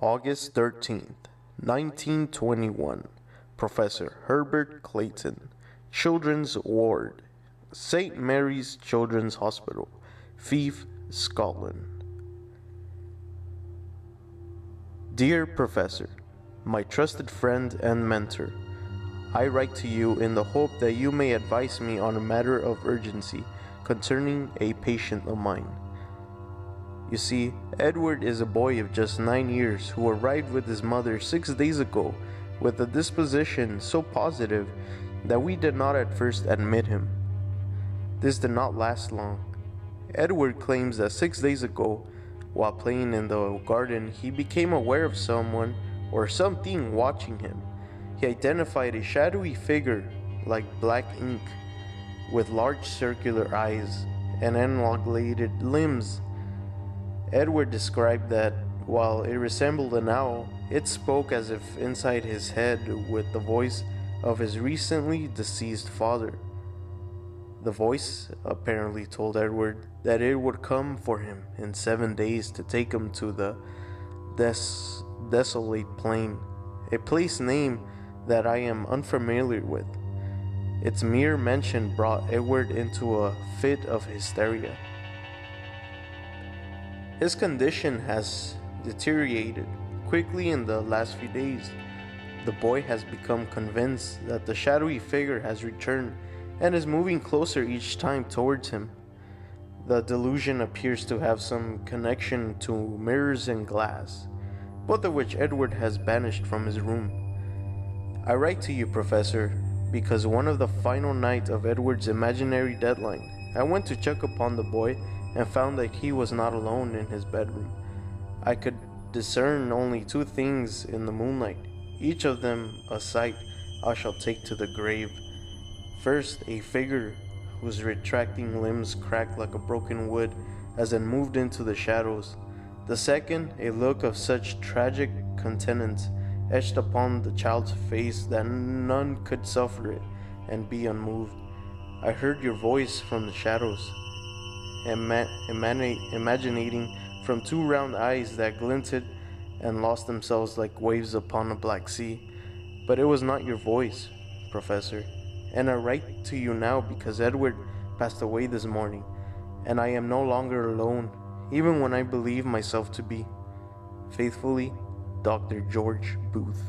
August 13th, 1921. Professor Herbert Clayton, Children's Ward, St. Mary's Children's Hospital, Fife, Scotland. Dear Professor, my trusted friend and mentor, I write to you in the hope that you may advise me on a matter of urgency concerning a patient of mine. You see, Edward is a boy of just 9 years who arrived with his mother 6 days ago with a disposition so positive that we did not at first admit him. This did not last long. Edward claims that 6 days ago, while playing in the garden, he became aware of someone or something watching him. He identified a shadowy figure like black ink, with large circular eyes and elongated limbs. Edward described that while it resembled an owl, it spoke as if inside his head with the voice of his recently deceased father. The voice apparently told Edward that it would come for him in 7 days to take him to the desolate plain, a place name that I am unfamiliar with. Its mere mention brought Edward into a fit of hysteria. His condition has deteriorated quickly in the last few days. The boy has become convinced that the shadowy figure has returned and is moving closer each time towards him. The delusion appears to have some connection to mirrors and glass, both of which Edward has banished from his room. I write to you, Professor, because one of the final night of Edward's imaginary deadline, I went to check upon the boy and found that he was not alone in his bedroom. I could discern only 2 things in the moonlight, each of them a sight I shall take to the grave. First, a figure whose retracting limbs cracked like a broken wood as it moved into the shadows. The second, a look of such tragic countenance etched upon the child's face that none could suffer it and be unmoved. I heard your voice from the shadows, emanating from 2 round eyes that glinted and lost themselves like waves upon a black sea. But it was not your voice, Professor, and I write to you now because Edward passed away this morning, and I am no longer alone, even when I believe myself to be. Faithfully, Dr. George Booth.